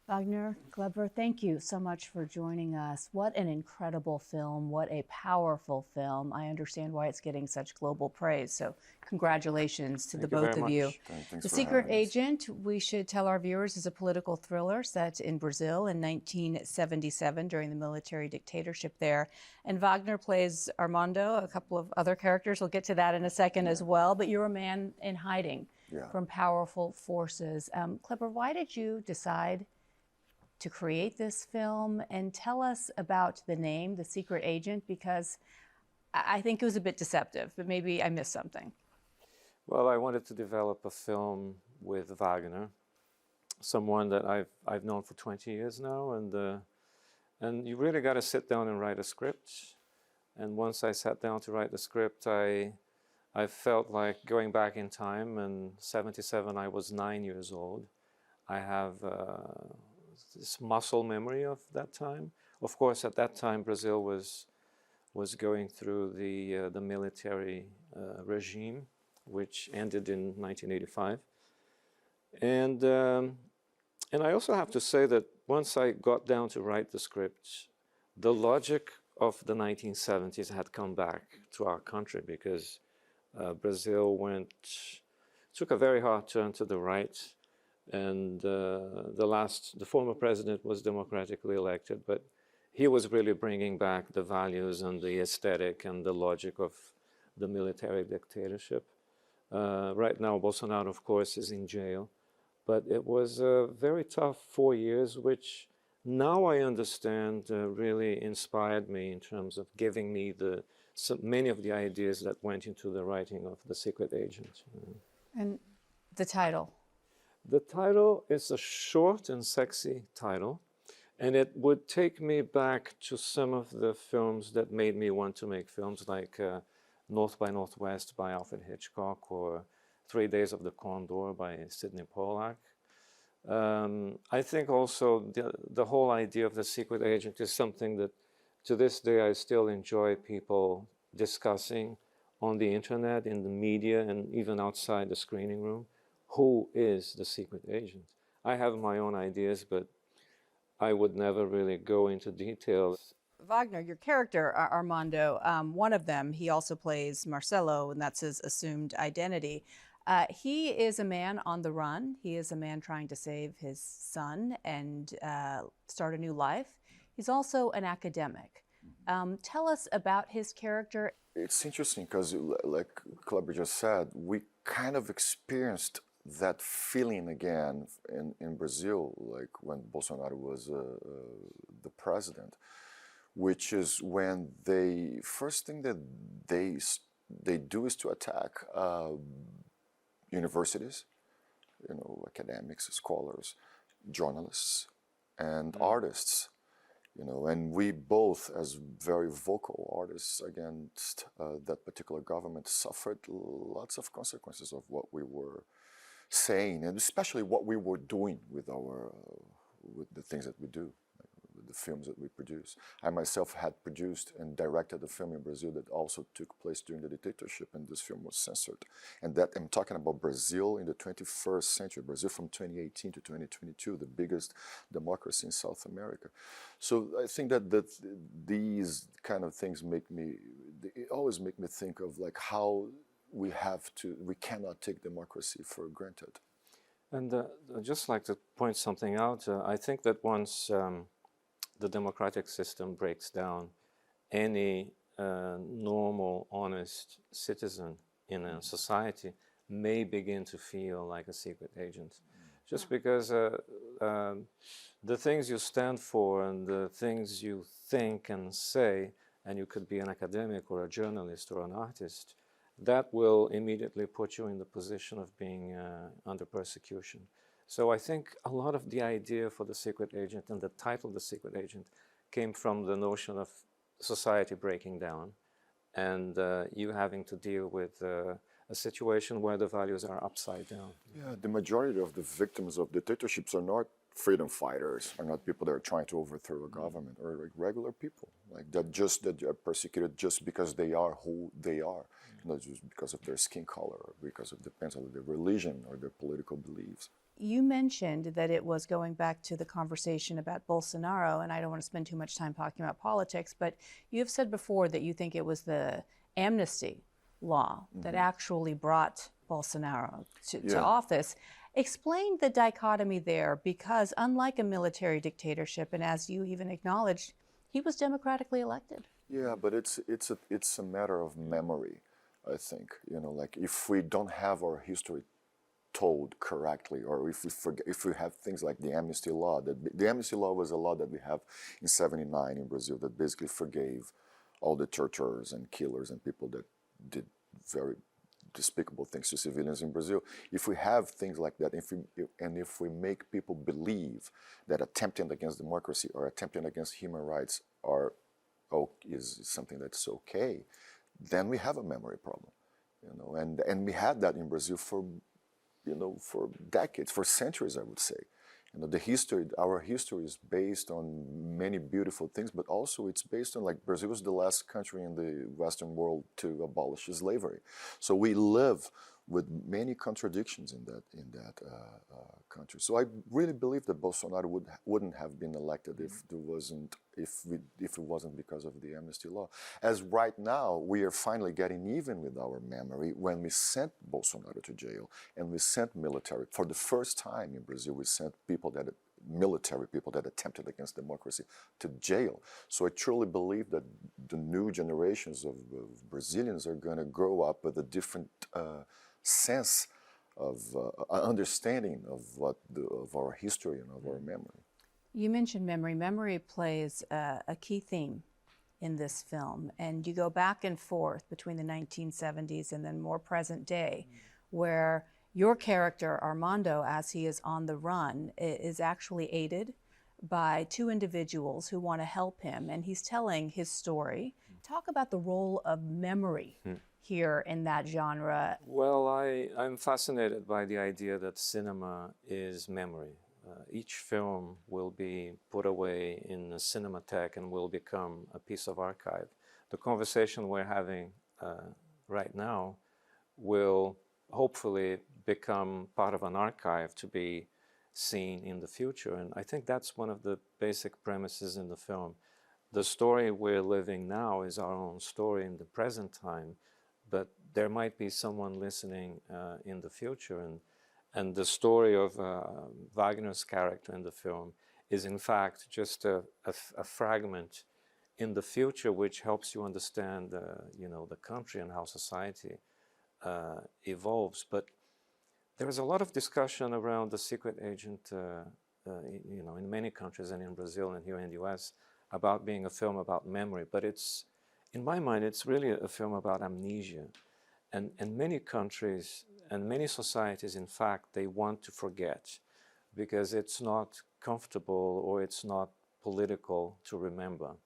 Wagner, Kleber, thank you so much for joining us. What an incredible film. What a powerful film. I understand why it's getting such global praise. So congratulations to the both of you. Thanks The for Secret having us. Agent, we should tell our viewers, is a political thriller set in Brazil in 1977 during the military dictatorship there. And Wagner plays Armando, a couple of other characters. We'll get to that in a second as well. But you're a man in hiding from powerful forces. Kleber, why did you decide to create this film, and tell us about the name, The Secret Agent, because I think it was a bit deceptive, but maybe I missed something. Well, I wanted to develop a film with Wagner, someone that I've known for 20 years now, and you really got to sit down and write a script. And once I sat down to write the script, I felt like going back in time. In '77, I was 9 years old. I have this muscle memory of that time. Of course, at that time, Brazil was going through the military regime, which ended in 1985. And I also have to say that once I got down to write the script, the logic of the 1970s had come back to our country, because Brazil took a very hard turn to the right. And the former president was democratically elected, but he was really bringing back the values and the aesthetic and the logic of the military dictatorship. Right now, Bolsonaro, of course, is in jail, but it was a very tough 4 years, which now I understand really inspired me in terms of giving me many of the ideas that went into the writing of The Secret Agent. And the title? The title is a short and sexy title, and it would take me back to some of the films that made me want to make films, like North by Northwest by Alfred Hitchcock, or 3 Days of the Condor by Sidney Pollack. I think also the whole idea of The Secret Agent is something that to this day I still enjoy people discussing on the internet, in the media, and even outside the screening room. Who is the secret agent? I have my own ideas, but I would never really go into details. Wagner, your character, Armando, one of them, he also plays Marcelo, and that's his assumed identity. He is a man on the run. He is a man trying to save his son and start a new life. He's also an academic. Tell us about his character. It's interesting because, like Kleber just said, we kind of experienced that feeling again in Brazil, like when Bolsonaro was the president, which is when first thing that they do is to attack universities, academics, scholars, journalists, and artists, and we both, as very vocal artists against that particular government, suffered lots of consequences of what we were saying, and especially what we were doing with the things that we do, with the films that we produce. I myself had produced and directed a film in Brazil that also took place during the dictatorship, and this film was censored. And that I'm talking about Brazil in the 21st century, Brazil from 2018 to 2022, the biggest democracy in South America. So I think that these kind of things always make me think of like how we cannot take democracy for granted. And I'd just like to point something out. I think that once the democratic system breaks down, any normal, honest citizen in a society may begin to feel like a secret agent. Just because the things you stand for and the things you think and say, and you could be an academic or a journalist or an artist, that will immediately put you in the position of being under persecution. So I think a lot of the idea for The Secret Agent and the title The Secret Agent came from the notion of society breaking down and you having to deal with a situation where the values are upside down. Yeah, the majority of the victims of dictatorships are not freedom fighters, are not people that are trying to overthrow a government, or like regular people, like that are persecuted just because they are who they are, not just because of their skin color, or because of depends on their religion or their political beliefs. You mentioned that it was going back to the conversation about Bolsonaro, and I don't want to spend too much time talking about politics, but you have said before that you think it was the amnesty law that actually brought Bolsonaro to office. Explain the dichotomy there, because unlike a military dictatorship, and as you even acknowledged, he was democratically elected. Yeah, but it's a matter of memory, I think. You know, like if we don't have our history told correctly, or if we forget, if we have things like the amnesty law, that the amnesty law was a law that we have in '79 in Brazil that basically forgave all the torturers and killers and people that did very despicable things to civilians in Brazil. If we have things like that, if we make people believe that attempting against democracy or attempting against human rights is something that's okay, then we have a memory problem, you know. And we had that in Brazil for decades, for centuries, I would say. You know, our history is based on many beautiful things, but also it's based on, like, Brazil was the last country in the Western world to abolish slavery. So we live with many contradictions in that country. So I really believe that Bolsonaro wouldn't have been elected if it wasn't because of the amnesty law. As right now, we are finally getting even with our memory when we sent Bolsonaro to jail, and we sent military. For the first time in Brazil, we sent military people that attempted against democracy to jail. So I truly believe that the new generations of Brazilians are going to grow up with a different sense of understanding of our history and of our memory. You mentioned memory. Memory plays a key theme in this film, and you go back and forth between the 1970s and then more present day, where your character, Armando, as he is on the run, is actually aided by two individuals who want to help him, and he's telling his story. Talk about the role of memory here in that genre. Well, I'm fascinated by the idea that cinema is memory. Each film will be put away in a cinematheque and will become a piece of archive. The conversation we're having right now will hopefully become part of an archive to be seen in the future. And I think that's one of the basic premises in the film. The story we're living now is our own story in the present time, but there might be someone listening in the future. And the story of Wagner's character in the film is in fact just a fragment in the future which helps you understand the country and how society evolves. But there is a lot of discussion around the secret agent in many countries and in Brazil and here in the US about being a film about memory. But in my mind, it's really a film about amnesia. And many countries and many societies, in fact, they want to forget because it's not comfortable or it's not political to remember.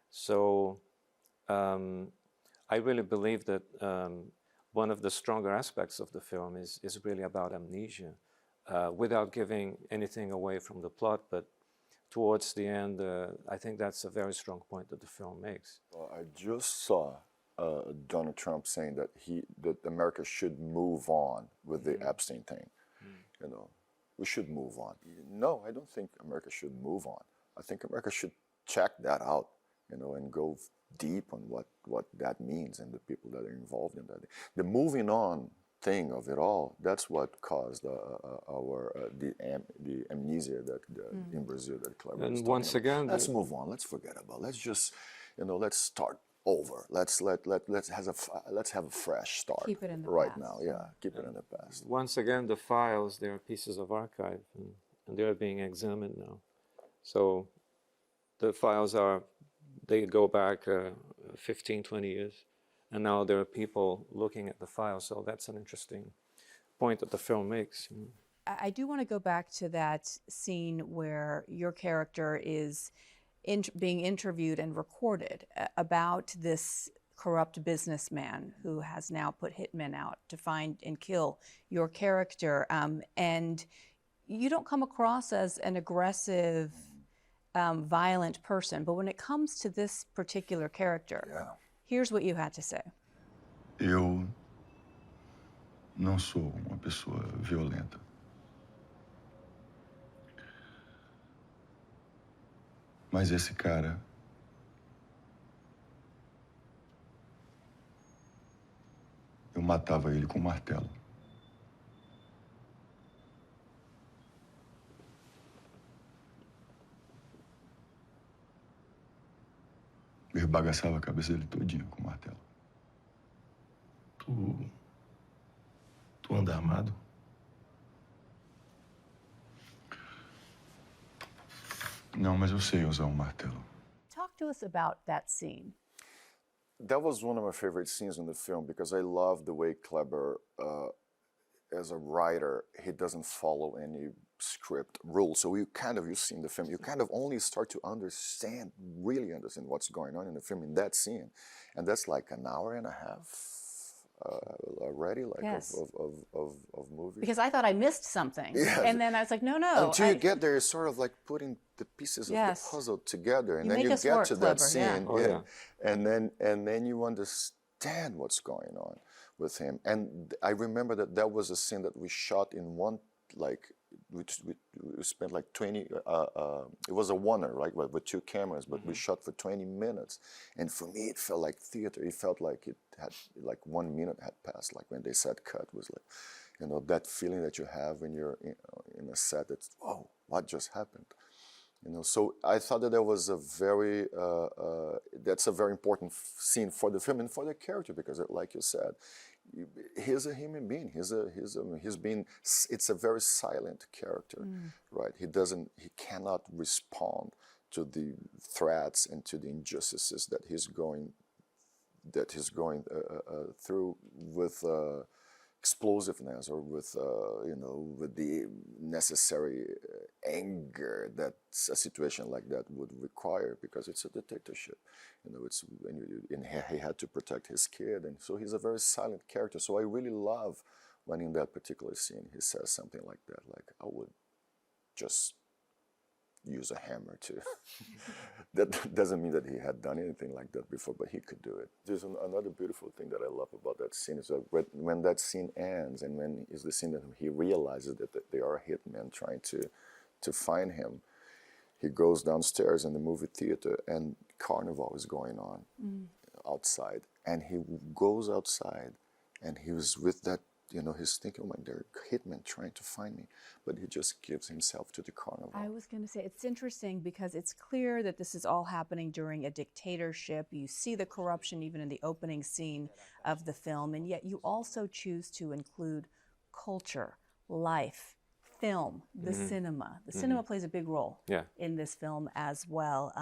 So I really believe that one of the stronger aspects of the film is really about amnesia, without giving anything away from the plot. But towards the end, I think that's a very strong point that the film makes. Well, I just saw Donald Trump saying that America should move on with the Epstein thing. You know, we should move on. No, I don't think America should move on. I think America should check that out, and go deep on what that means and the people that are involved in that. The moving on thing of it all, that's what caused the amnesia that in Brazil that Kleber was And once again, let's move on. Let's forget about. Let's just let's start over. Let's have a fresh start. Keep it in the right past. now. Yeah, keep it in the past. Once again, the files, they are pieces of archive, and they are being examined now. So the files they go back 15, 20 years, and now there are people looking at the files. So that's an interesting point that the film makes. I do want to go back to that scene where your character is being interviewed and recorded about this corrupt businessman who has now put hitmen out to find and kill your character. And you don't come across as an aggressive, violent person, but when it comes to this particular character, here's what you had to say. Eu não sou uma pessoa violenta. Mas esse cara... eu matava ele com um martelo. Eu esbagaçava a cabeça dele todinho com o martelo. Tu anda armado? Não, mas eu sei usar um martelo. Talk to us about that scene. That was one of my favorite scenes in the film because I love the way Kleber, as a writer, he doesn't follow any script rules. So you see in the film, you kind of only start to really understand what's going on in the film in that scene. And that's like an hour and a half already, like Yes. of movie. Because I thought I missed something. Yes. And then I was like, no. Until you get there, it's sort of like putting the pieces Yes. of the puzzle together, and You then make you us get work, to that Kleber, yeah. scene, Oh, yeah. and then you understand what's going on with him. And I remember that was a scene that we shot in one, like we spent like 20. It was a oneer, right, with two cameras, but we shot for 20 minutes. And for me, it felt like theater. It felt like it had like 1 minute had passed. Like when they said cut was like, you know, that feeling that you have when you're in a set. That's whoa, what just happened? You know, so I thought that was a very that's a very important scene for the film and for the character because, like you said, he's a human being. It's a very silent character, right? He cannot respond to the threats and to the injustices that he's going through with explosiveness or with with the necessary anger that a situation like that would require because it's a dictatorship. You know, he had to protect his kid, and so he's a very silent character. So I really love when in that particular scene he says something like that, like I would just use a hammer to. That doesn't mean that he had done anything like that before, but he could do it. There's another beautiful thing that I love about that scene is that when that scene ends and when is the scene that he realizes that they are hitmen trying to find him, he goes downstairs in the movie theater and Carnival is going on outside, and he goes outside and he was with that. You know, he's thinking, oh my, they're hitmen trying to find me. But he just gives himself to the carnival. I was going to say, it's interesting because it's clear that this is all happening during a dictatorship. You see the corruption even in the opening scene of the film, and yet you also choose to include culture, life, film, the cinema. The cinema plays a big role in this film as well.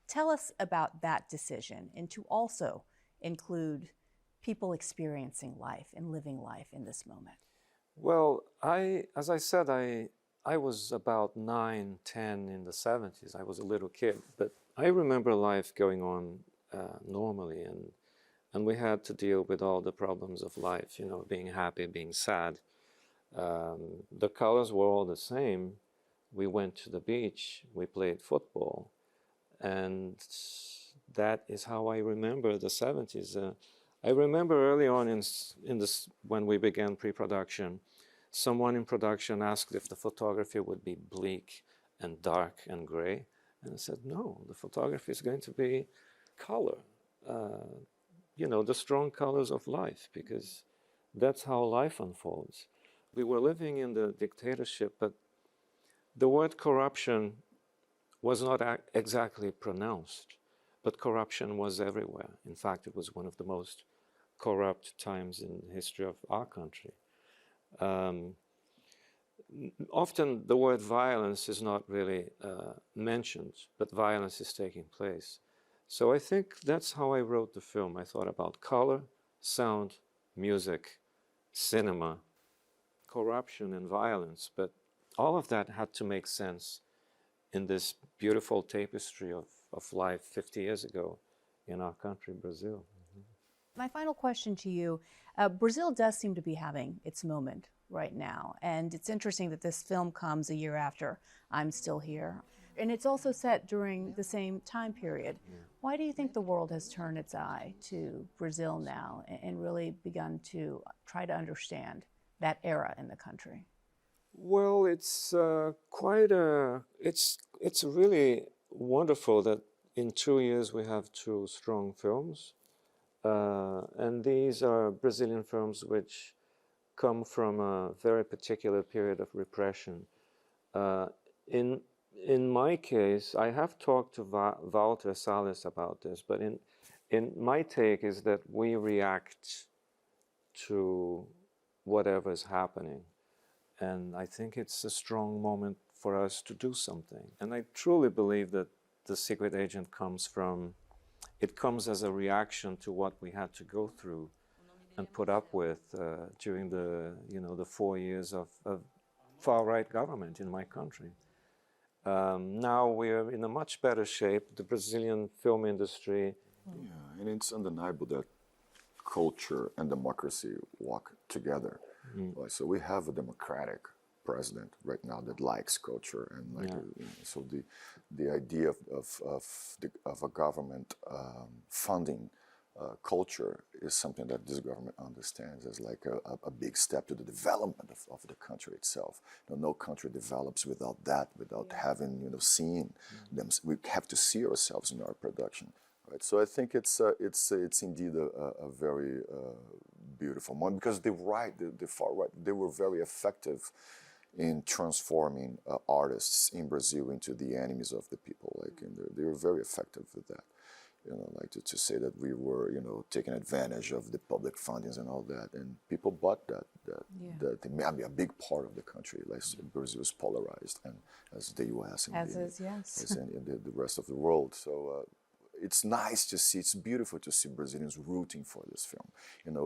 Tell us about that decision and to also include people experiencing life and living life in this moment. Well, as I said, I was about 9, 10 in the 70s. I was a little kid, but I remember life going on normally, and we had to deal with all the problems of life, you know, being happy, being sad. The colors were all the same. We went to the beach, we played football, and that is how I remember the 70s. I remember early on in this, when we began pre-production, someone in production asked if the photography would be bleak and dark and gray. And I said, no, the photography is going to be color, you know, the strong colors of life, because that's how life unfolds. We were living in the dictatorship, but the word corruption was not exactly pronounced, but corruption was everywhere. In fact, it was one of the most corrupt times in the history of our country. Often the word violence is not really mentioned, but violence is taking place. So I think that's how I wrote the film. I thought about color, sound, music, cinema, corruption and violence, but all of that had to make sense in this beautiful tapestry of life 50 years ago in our country, Brazil. My final question to you, Brazil does seem to be having its moment right now. And it's interesting that this film comes a year after I'm Still Here. And it's also set during the same time period. Why do you think the world has turned its eye to Brazil now and really begun to try to understand that era in the country? Well, it's quite a, it's really wonderful that in 2 years we have 2 strong films. And these are Brazilian films which come from a very particular period of repression. In my case, I have talked to Walter Salles about this, but in my take is that we react to whatever is happening. And I think it's a strong moment for us to do something. And I truly believe that The Secret Agent comes as a reaction to what we had to go through and put up with during the 4 years of far-right government in my country. Now we're in a much better shape. The Brazilian film industry. Yeah, and it's undeniable that culture and democracy walk together. Right? So we have a democratic president right now that likes culture, and so the idea of a government funding culture is something that this government understands as like a big step to the development of the country itself. No country develops without that, without having seen them. We have to see ourselves in our production. Right? So I think it's indeed a very beautiful moment, because the far right, they were very effective in transforming artists in Brazil into the enemies of the people. They were very effective with that. To say that we were, taking advantage of the public fundings and all that, and people bought that. A big part of the country, like Brazil, is polarized, and as the U.S. and as in the rest of the world. So it's nice to see. It's beautiful to see Brazilians rooting for this film,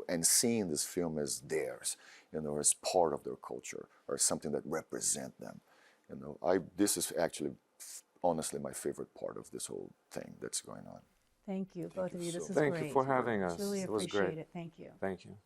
and seeing this film as theirs, as part of their culture or something that represents them. This is actually, honestly, my favorite part of this whole thing that's going on. Thank you, both of you. This is Thank great. you for having us. Really it was appreciate great. it. Thank you. Thank you.